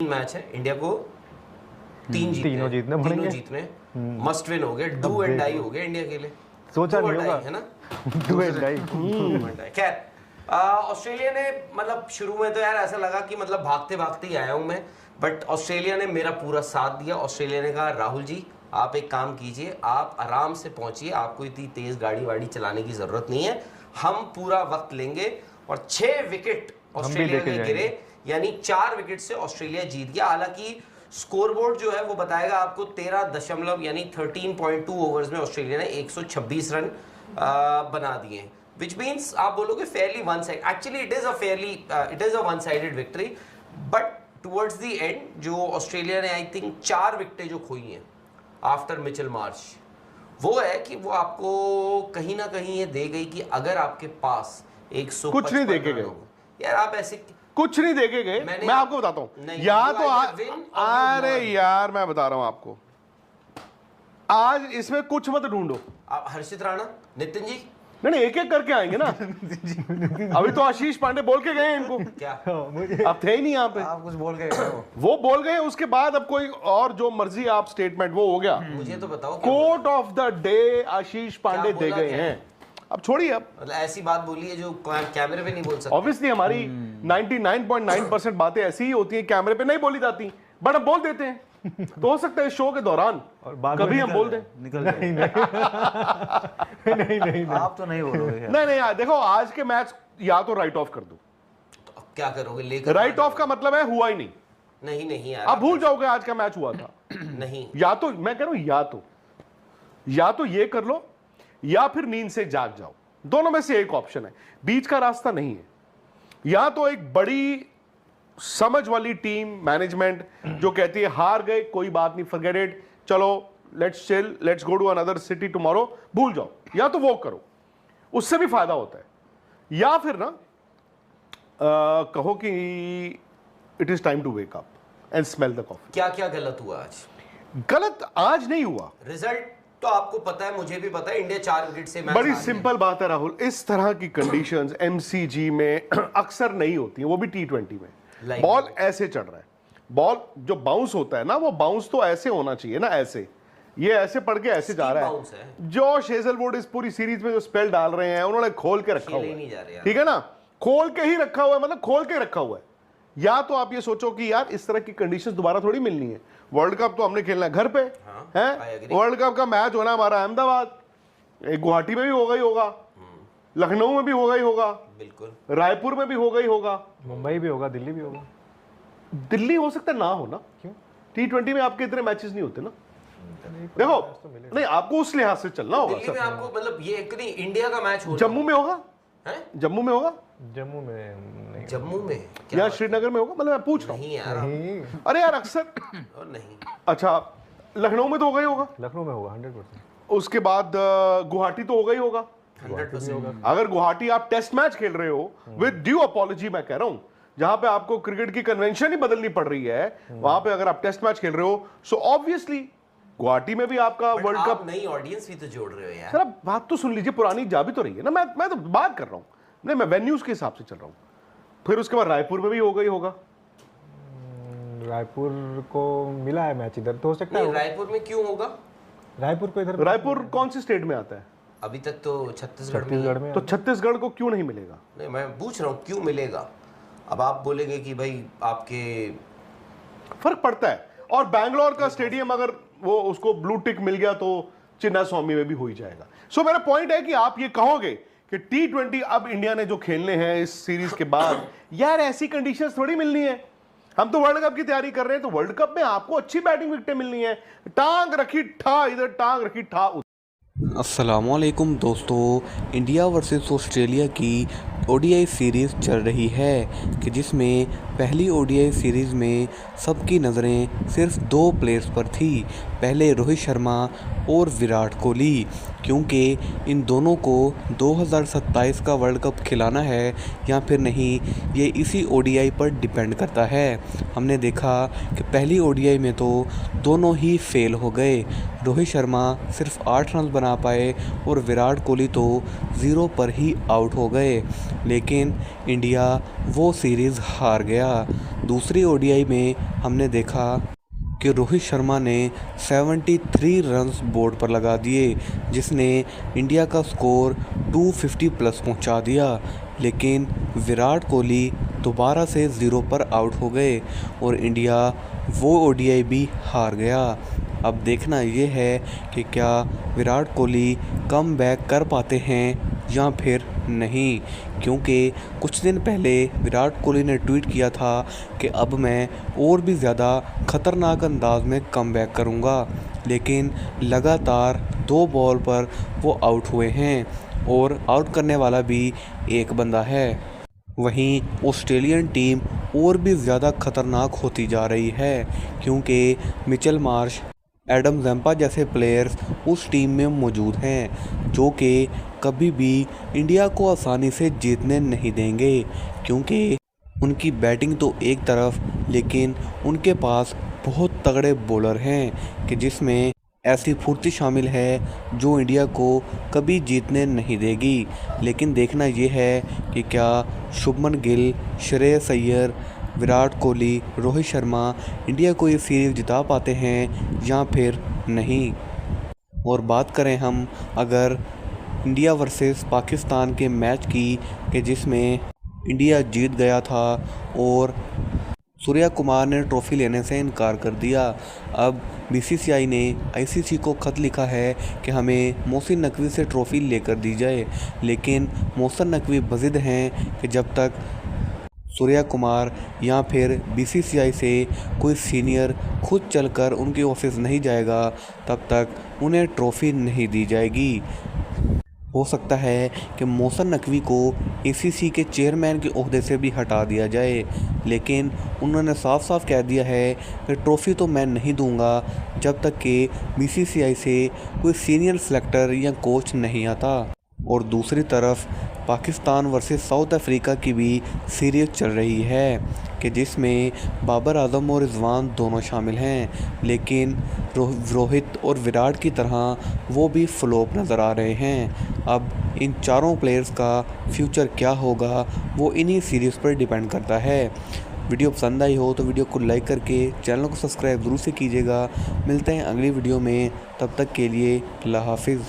Match है, India को तीनों जीतने मस्ट विन हो गए, डू एंड डाई हो गए इंडिया के लिए। सोचा नहीं होगा, है ना, डू एंड डाई। खैर ऑस्ट्रेलिया ने मतलब शुरू में तो यार ऐसा लगा कि मतलब भागते भागते ही आया हूं मैं, बट ऑस्ट्रेलिया ने मेरा पूरा साथ दिया। ऑस्ट्रेलिया ने कहा राहुल जी आप एक काम कीजिए, आप आराम से पहुंचिए, आपको इतनी तेज गाड़ी वाड़ी चलाने की जरूरत नहीं है, हम पूरा वक्त लेंगे। और 6 विकेट ऑस्ट्रेलिया के गिरे, यानी 4 विकेट से ऑस्ट्रेलिया जीत गया। हालांकि स्कोरबोर्ड जो है वो बताएगा आपको 13 यानी 13.2 ओवर्स में ऑस्ट्रेलिया ने 126 रन बना दिए, which means आप बोलोगे fairly one side, actually it is a one sided victory, but towards the end जो ऑस्ट्रेलिया ने आई थिंक 4 विकेटें जो खोई हैं आफ्टर मिचेल मार्श, वो है कि वो आपको कहीं ना कहीं ये दे गई कि अगर आपके पास 100 कुछ नहीं देके गए यार, आप ऐसे कुछ नहीं देके गए। मैं आपको बताता हूं, या तो अरे यार मैं बता रहा हूं आपको, आज इसमें कुछ मत ढूंढो। आप हर्षित राणा, नितिन जी नहीं एक एक करके आएंगे ना। अभी तो आशीष पांडे बोल के गए इनको, क्या अब थे ही नहीं यहाँ पे, आप कुछ बोल गए, वो बोल गए, उसके बाद अब कोई और जो मर्जी आप स्टेटमेंट, वो हो गया। मुझे तो बताओ, कोट ऑफ द डे आशीष पांडे दे गए हैं। अब छोड़िए, अब मतलब ऐसी बात बोली है जो कैमरे पे नहीं बोल सकते। ऑब्वियसली हमारी 99.9% बातें ऐसी ही होती हैं, कैमरे पे नहीं बोली जाती, बट अब बोल देते हैं। तो हो सकता है शो के दौरान कभी हम बोल दें, निकल नहीं नहीं आप तो नहीं बोलोगे। नहीं देखो, आज के मैच या तो राइट ऑफ कर दो। तो अब क्या करोगे, लेकर राइट ऑफ का मतलब है हुआ ही नहीं। नहीं यार, आप भूल जाओगे आज का मैच हुआ था। नहीं, या तो मैं कह रहा हूं, या तो ये कर लो, या फिर नींद से जाग जाओ। दोनों में से एक ऑप्शन है, बीच का रास्ता नहीं है। या तो एक बड़ी समझ वाली टीम, मैनेजमेंट जो कहती है हार गए कोई बात नहीं, फॉरगेट इट, चलो let's chill, let's go to another city tomorrow, भूल जाओ, या तो वो करो, उससे भी फायदा होता है। या फिर ना कहो कि it is time to wake up and smell the coffee. क्या क्या गलत हुआ आज? गलत आज नहीं हुआ, रिजल्ट तो आपको पता है, मुझे भी पता है, इंडिया 4 विकेट से मैच बड़ी सिंपल बात है राहुल, इस तरह की कंडीशंस एमसीजी में अक्सर नहीं होती है, वो भी T20 में। बॉल ऐसे चढ़ रहा है, बॉल जो बाउंस होता है ना, वो बाउंस तो ऐसे होना चाहिए ना, ऐसे, ये ऐसे पड़ के ऐसे जा रहा है। जॉश हेजलवुड इस पूरी सीरीज में जो स्पेल डाल रहे हैं, उन्होंने खोल के रखा हुआ है, ठीक है ना, खोल के ही रखा हुआ है, मतलब खोल के रखा हुआ है। या तो आप ये सोचो कि यार इस तरह की कंडीशंस दोबारा थोड़ी मिलनी है, वर्ल्ड कप तो हमने खेलना है घर पे, है वर्ल्ड कप का मैच होना हमारा अहमदाबाद, गुवाहाटी में भी होगा ही होगा, लखनऊ में भी होगा ही होगा, बिल्कुल रायपुर में भी होगा ही होगा, मुंबई भी होगा, दिल्ली भी होगा। दिल्ली हो सकता है ना हो ना, क्यों? T20 में आपके इतने मैचेस नहीं होते ना। देखो नहीं, आपको उस लिहाज से चलना होगा। दिल्ली में आपको मतलब ये एक नहीं, इंडिया का मैच होगा, जम्मू में होगा, जम्मू में होगा, जम्मू में नहीं, जम्मू में या श्रीनगर में होगा, मतलब मैं पूछ रहा हूँ। नहीं यार, अरे यार अक्सर नहीं। अच्छा, लखनऊ में तो होगा ही होगा, लखनऊ में होगा 100%। उसके बाद गुवाहाटी तो होगा ही होगा 100%। अगर गुवाहाटी आप टेस्ट मैच खेल रहे हो, विद ड्यू अपॉलॉजी मैं कह रहा हूं, जहां पे आपको क्रिकेट की कन्वेंशन ही बदलनी पड़ रही है, वहां पे अगर आप टेस्ट मैच खेल रहे हो, सो ऑब्वियसली गुवाहाटी में भी आपका वर्ल्ड कप, नई ऑडियंस भी तो जोड़ रहे हो यार। सर आप बात तो सुन लीजिए, पुरानी जा भी तो रही है ना, मैं तो बात कर रहा हूं, नहीं मैं वेन्यूज के हिसाब से चल रहा हूं। फिर उसके बाद रायपुर में भी होगा ही होगा। रायपुर को मिला है मैच इधर, तो हो सकता है। रायपुर में क्यों होगा? रायपुर को इधर, रायपुर कौन सी स्टेट में आता है? अभी तक तो छत्तीसगढ़ में। तो छत्तीसगढ़ को क्यों नहीं मिलेगा? नहीं, मैं पूछ रहा हूँ क्यों मिलेगा। अब आप बोलेंगे कि भाई आपके फर्क पड़ता है, और बैंगलोर का स्टेडियम अगर वो उसको ब्लू टिक मिल गया तो चिन्ना स्वामी में भी हो ही जाएगा। सो मेरा पॉइंट है कि आप ये कहोगे कि T20 अब इंडिया ने जो खेलने हैं इस सीरीज के बाद, यार ऐसी कंडीशंस थोड़ी मिलनी है, हम तो वर्ल्ड कप की तैयारी कर रहे हैं, तो वर्ल्ड कप में आपको अच्छी बैटिंग विकेटें मिलनी है, टांग रखी ठा इधर, टांग रखी ठा उधर। अस्सलामुअलैकुम दोस्तों, इंडिया वर्सेस ऑस्ट्रेलिया की ओडीआई सीरीज़ चल रही है कि जिसमें पहली ओडीआई सीरीज़ में सबकी नज़रें सिर्फ 2 प्लेयर्स पर थी, पहले रोहित शर्मा और विराट कोहली, क्योंकि इन दोनों को 2027 का वर्ल्ड कप खिलाना है या फिर नहीं, ये इसी ओडीआई पर डिपेंड करता है। हमने देखा कि पहली ओडीआई में तो दोनों ही फेल हो गए, रोहित शर्मा सिर्फ 8 रन बना पाए और विराट कोहली तो 0 पर ही आउट हो गए, लेकिन इंडिया वो सीरीज़ हार गया। दूसरी ओडीआई में हमने देखा कि रोहित शर्मा ने 73 रन्स बोर्ड पर लगा दिए, जिसने इंडिया का स्कोर 250 प्लस पहुंचा दिया। लेकिन विराट कोहली दोबारा से 0 पर आउट हो गए और इंडिया वो ओडीआई भी हार गया। अब देखना ये है कि क्या विराट कोहली कम बैक कर पाते हैं या फिर नहीं, क्योंकि कुछ दिन पहले विराट कोहली ने ट्वीट किया था कि अब मैं और भी ज़्यादा ख़तरनाक अंदाज में कम बैक करूँगा, लेकिन लगातार 2 बॉल पर वो आउट हुए हैं और आउट करने वाला भी एक बंदा है। वहीं ऑस्ट्रेलियन टीम और भी ज़्यादा ख़तरनाक होती जा रही है, क्योंकि मिचेल मार्श, एडम ज़म्पा जैसे प्लेयर्स उस टीम में मौजूद हैं, जो कि कभी भी इंडिया को आसानी से जीतने नहीं देंगे, क्योंकि उनकी बैटिंग तो एक तरफ, लेकिन उनके पास बहुत तगड़े बॉलर हैं कि जिसमें ऐसी फुर्ती शामिल है जो इंडिया को कभी जीतने नहीं देगी। लेकिन देखना ये है कि क्या शुभमन गिल, श्रेयस अय्यर, विराट कोहली, रोहित शर्मा इंडिया को ये सीरीज़ जिता पाते हैं या फिर नहीं। और बात करें हम अगर इंडिया वर्सेस पाकिस्तान के मैच की कि जिसमें इंडिया जीत गया था और सूर्या कुमार ने ट्रॉफ़ी लेने से इनकार कर दिया। अब बीसीसीआई ने आईसीसी को ख़त लिखा है कि हमें मोहसिन नकवी से ट्रॉफ़ी लेकर दी जाए, लेकिन मोहसिन नकवी बज़िद हैं कि जब तक सूर्या कुमार या फिर बीसीसीआई से कोई सीनियर खुद चलकर उनके ऑफिस नहीं जाएगा, तब तक उन्हें ट्रॉफ़ी नहीं दी जाएगी। हो सकता है कि मोहसिन नकवी को आईसीसी के चेयरमैन के ओहदे से भी हटा दिया जाए, लेकिन उन्होंने साफ साफ कह दिया है कि ट्रॉफ़ी तो मैं नहीं दूंगा जब तक कि बीसीसीआई से कोई सीनियर सेलेक्टर या कोच नहीं आता। और दूसरी तरफ पाकिस्तान वर्सेस साउथ अफ्रीका की भी सीरीज़ चल रही है कि जिसमें बाबर आजम और रिजवान दोनों शामिल हैं, लेकिन रोहित और विराट की तरह वो भी फ्लॉप नज़र आ रहे हैं। अब इन चारों प्लेयर्स का फ्यूचर क्या होगा वो इन्हीं सीरीज़ पर डिपेंड करता है। वीडियो पसंद आई हो तो वीडियो को लाइक करके चैनल को सब्सक्राइब ज़रूर से कीजिएगा। मिलते हैं अगली वीडियो में, तब तक के लिए अल्लाह हाफिज़।